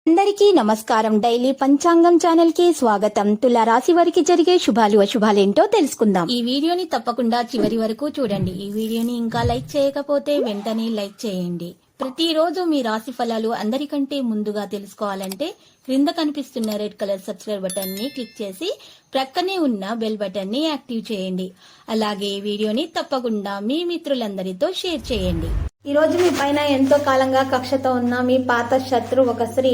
అందరికీ నమస్కారం. డైలీ పంచాంగం ఛానల్ కి స్వాగతం. తుల రాశి వారికి జరిగే శుభాలు అశుభాలేంటో తెలుసుకుందాం. ఈ వీడియోని తప్పకుండా చివరి వరకు చూడండి. ఈ వీడియోని ఇంకా లైక్ చేయకపోతే వెంటనే లైక్ చేయండి. ప్రతిరోజు మీ రాశి ఫలాలు అందరికంటే ముందుగా తెలుసుకోవాలంటే క్రింద కనిపిస్తున్న రెడ్ కలర్ సబ్స్క్రైబ్ బటన్ ని క్లిక్ చేసి ప్రక్కనే ఉన్న బెల్ బటన్ ని యాక్టివ్ చేయండి. అలాగే ఈ వీడియోని తప్పకుండా మీ మిత్రులందరితో షేర్ చేయండి. ఈ రోజు మీ పైన ఎంతో కాలంగా కక్షతో ఉన్న మీ పాత శత్రు ఒక స్త్రీ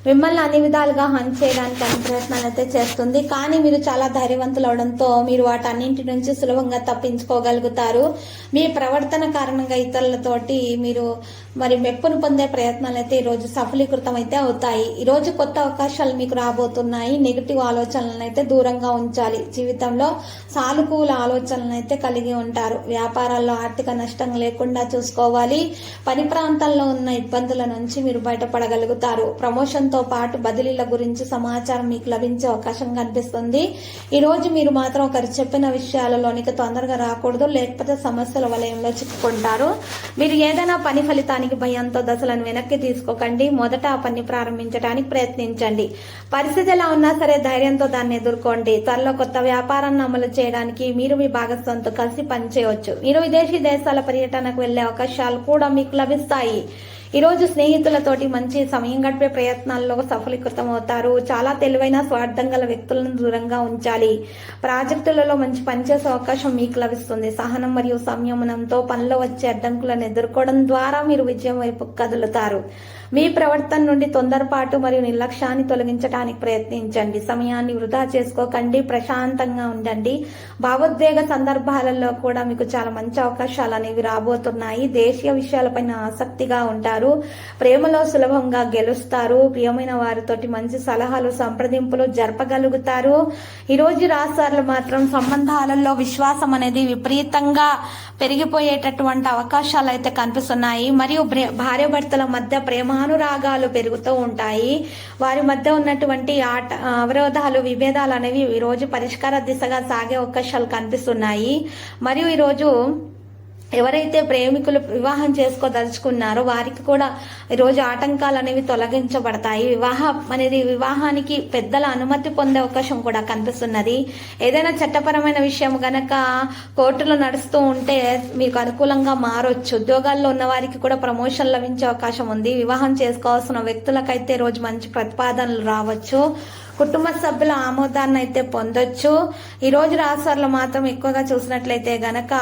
మిమ్మల్ని అన్ని విధాలుగా హంట్ చేయడానికి అన్ని ప్రయత్నాలు అయితే చేస్తుంది. కానీ మీరు చాలా ధైర్యవంతులు అవడంతో మీరు వాటన్నింటి నుంచి సులభంగా తప్పించుకోగలుగుతారు. మీ ప్రవర్తన కారణంగా ఇతరులతోటి మీరు మెప్పును పొందే ప్రయత్నాలు అయితే ఈ రోజు సఫలీకృతం అయితే అవుతాయి. ఈ రోజు కొత్త అవకాశాలు మీకు రాబోతున్నాయి. నెగిటివ్ ఆలోచనలను అయితే దూరంగా ఉంచాలి. జీవితంలో సానుకూల ఆలోచనలను అయితే కలిగి ఉంటారు. వ్యాపారాల్లో ఆర్థిక నష్టం లేకుండా చూసుకోవాలి. పని ప్రాంతాల్లో ఉన్న ఇబ్బందుల నుంచి మీరు బయటపడగలుగుతారు. ప్రమోషన్ తో పాటు బదిలీల గురించి సమాచారం మీకు లభించే అవకాశం కనిపిస్తుంది. ఈ రోజు మీరు మాత్రం ఒకరు చెప్పిన విషయాలలోనికి తొందరగా రాకూడదు, లేకపోతే సమస్యల వలయంలో చిక్కుకుంటారు. మీరు ఏదైనా పని ఫలితానికి భయంతో దశలను వెనక్కి తీసుకోకండి. మొదట ఆ పని ప్రారంభించడానికి ప్రయత్నించండి. పరిస్థితి ఎలా ఉన్నా సరే ధైర్యంతో దాన్ని ఎదుర్కోండి. త్వరలో కొత్త వ్యాపారాన్ని అమలు చేయడానికి మీరు మీ భాగస్వామితో కలిసి పనిచేయవచ్చు. మీరు విదేశీ దేశాల పర్యటనకు వెళ్లే అవకాశాలు కూడా మీకు లభిస్తాయి. ఈ రోజు స్నేహితులతోటి మంచి సమయం గడిపే ప్రయత్నాల్లో సఫలీకృతం అవుతారు. చాలా తెలివైన స్వార్థం గల వ్యక్తులను దూరంగా ఉంచాలి. ప్రాజెక్టులలో మంచి పనిచేసే అవకాశం మీకు లభిస్తుంది. సహనం మరియు సంయమనంతో పనిలో వచ్చే అడ్డంకులను ఎదుర్కోవడం ద్వారా మీరు విజయం వైపు కదులుతారు. మీ ప్రవర్తన నుండి తొందరపాటు మరియు నిర్లక్ష్యాన్ని తొలగించడానికి ప్రయత్నించండి. సమయాన్ని వృధా చేసుకోకండి. ప్రశాంతంగా ఉండండి. భావోద్వేగ సందర్భాలలో కూడా మీకు చాలా మంచి అవకాశాలు అనేవి రాబోతున్నాయి. దేశీయ విషయాలపైన ఆసక్తిగా ఉంటారు. ప్రేమలో సులభంగా గెలుస్తారు. ప్రియమైన వారితోటి మంచి సలహాలు సంప్రదింపులు జరపగలుగుతారు. ఈ రోజు రాశివారు మాత్రం సంబంధాలలో విశ్వాసం అనేది విపరీతంగా పెరిగిపోయేటటువంటి అవకాశాలు అయితే కనిపిస్తున్నాయి. మరియు భార్యాభర్తల మధ్య ప్రేమానురాగాలు పెరుగుతూ ఉంటాయి. వారి మధ్య ఉన్నటువంటి అవరోధాలు విభేదాలు అనేవి ఈ రోజు పరిష్కార దిశగా సాగే అవకాశాలు కనిపిస్తున్నాయి. మరియు ఈరోజు ఎవరైతే ప్రేమికులు వివాహం చేసుకోదలుచుకున్నారో వారికి కూడా ఈరోజు ఆటంకాలు అనేవి తొలగించబడతాయి. వివాహానికి పెద్దల అనుమతి పొందే అవకాశం కూడా కనిపిస్తున్నది. ఏదైనా చట్టపరమైన విషయం గనక కోర్టులో నడుస్తూ ఉంటే మీకు అనుకూలంగా మారొచ్చు. ఉద్యోగాల్లో ఉన్న వారికి కూడా ప్రమోషన్ లభించే అవకాశం ఉంది. వివాహం చేసుకోవాల్సిన వ్యక్తులకైతే రోజు మంచి ప్రతిపాదనలు రావచ్చు. కుటుంబ సభ్యుల ఆమోదాన్ని అయితే పొందొచ్చు. ఈ రోజు రాశివారులు మాత్రం ఎక్కువగా చూసినట్లయితే గనక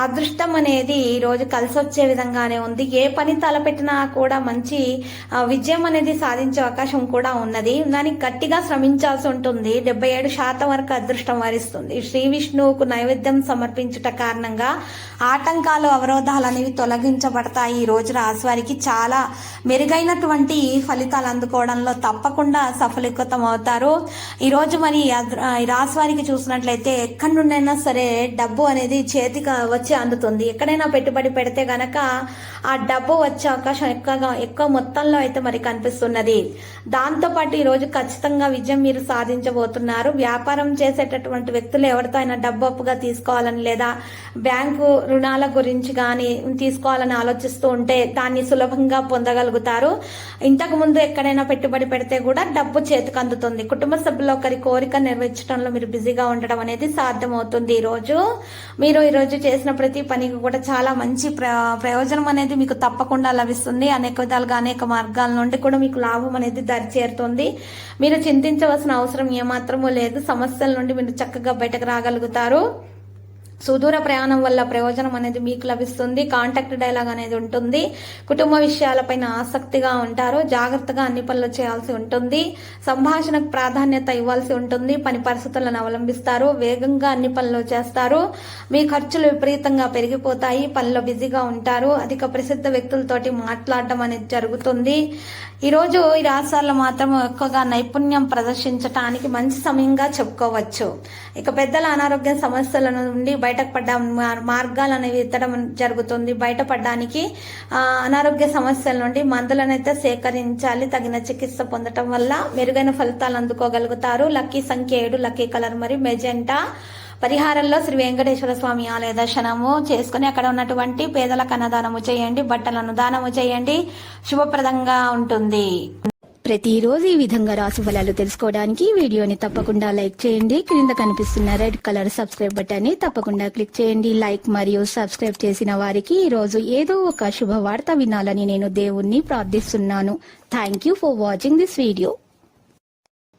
అదృష్టం అనేది ఈ రోజు కలిసి వచ్చే విధంగానే ఉంది. ఏ పని తలపెట్టినా కూడా మంచి విజయం అనేది సాధించే అవకాశం కూడా ఉన్నది. దానికి గట్టిగా శ్రమించాల్సి ఉంటుంది. 77% వరకు అదృష్టం వరిస్తుంది. శ్రీ విష్ణువుకు నైవేద్యం సమర్పించుట కారణంగా ఆటంకాలు అవరోధాలు అనేవి తొలగించబడతాయి. ఈ రోజు రాశివారికి చాలా మెరుగైనటువంటి ఫలితాలు అందుకోవడంలో తప్పకుండా సఫలీకృతం అవుతారు. ఈ రోజు మరి రాశి వారికి చూసినట్లయితే ఎక్కడి నుండైనా సరే డబ్బు అనేది చేతికి వచ్చి అందుతుంది. ఎక్కడైనా పెట్టుబడి పెడితే గనక ఆ డబ్బు వచ్చే అవకాశం ఎక్కువ మొత్తంలో అయితే మరి కనిపిస్తున్నది. దాంతో పాటు ఈ రోజు ఖచ్చితంగా విజయం మీరు సాధించబోతున్నారు. వ్యాపారం చేసేటటువంటి వ్యక్తులు ఎవరితో అయినా డబ్బు అప్పుగా తీసుకోవాలని లేదా బ్యాంకు రుణాల గురించి కానీ తీసుకోవాలని ఆలోచిస్తూ ఉంటే దాన్ని సులభంగా పొందగలుగుతారు. ఇంతకు ముందు ఎక్కడైనా పెట్టుబడి పెడితే కూడా డబ్బు చేతికి అందుతుంది. కుటుంబ సభ్యుల ఒకరి కోరిక నెరవేర్చడంలో మీరు బిజీగా ఉండడం అనేది సాధ్యమవుతుంది. మీరు ఈ రోజు చేసిన ప్రతి పనికి కూడా చాలా మంచి ప్రయోజనం అనేది మీకు తప్పకుండా లభిస్తుంది. అనేక విధాలుగా అనేక మార్గాల నుండి కూడా మీకు లాభం అనేది దరిచేరుతుంది. మీరు చింతించవలసిన అవసరం ఏమాత్రమూ లేదు. సమస్యల నుండి మీరు చక్కగా బయటకు రాగలుగుతారు. సుదూర ప్రయాణం వల్ల ప్రయోజనం అనేది మీకు లభిస్తుంది. కాంటాక్ట్ డైలాగ్ అనేది ఉంటుంది. కుటుంబ విషయాలపైన ఆసక్తిగా ఉంటారు. జాగ్రత్తగా అన్ని పనులు చేయాల్సి ఉంటుంది. సంభాషణకు ప్రాధాన్యత ఇవ్వాల్సి ఉంటుంది. పని పరిస్థితులను అవలంబిస్తారు. వేగంగా అన్ని పనులు చేస్తారు. మీ ఖర్చులు విపరీతంగా పెరిగిపోతాయి. పనిలో బిజీగా ఉంటారు. అధిక ప్రసిద్ధ వ్యక్తులతోటి మాట్లాడడం అనేది జరుగుతుంది. ఈ రోజు ఈ రాశివారులు మాత్రం ఎక్కువగా నైపుణ్యం ప్రదర్శించడానికి మంచి సమయంగా చెప్పుకోవచ్చు. ఇక పెద్దల అనారోగ్య సమస్యల నుండి బయటపడ్డ మార్గాలు అనేవి ఎత్తడం జరుగుతుంది. బయటపడడానికి అనారోగ్య సమస్యల నుండి మందులనైతే సేకరించాలి. తగిన చికిత్స పొందటం వల్ల మెరుగైన ఫలితాలు అందుకోగలుగుతారు. లక్కీ సంఖ్య 7, లక్కీ కలర్ మరియు మెజెంటా. పరిహారంలో శ్రీ వెంకటేశ్వర స్వామి ఆలయ దర్శనము చేసుకుని అక్కడ ఉన్నటువంటి పేదలకు అన్నదానము చేయండి. బట్టలను దానము చేయండి. శుభప్రదంగా ఉంటుంది. ప్రతిరోజు ఈ విధంగా రాశి ఫలాలు తెలుసుకోవడానికి వీడియోని తప్పకుండా లైక్ చేయండి. క్రింద కనిపిస్తున్న రెడ్ కలర్ సబ్స్క్రైబ్ బటన్ ని తప్పకుండా క్లిక్ చేయండి. లైక్ మరియు సబ్స్క్రైబ్ చేసిన వారికి ఈ రోజు ఏదో ఒక శుభవార్త వినాలని నేను దేవుణ్ణి ప్రార్థిస్తున్నాను. Thank you for watching this video.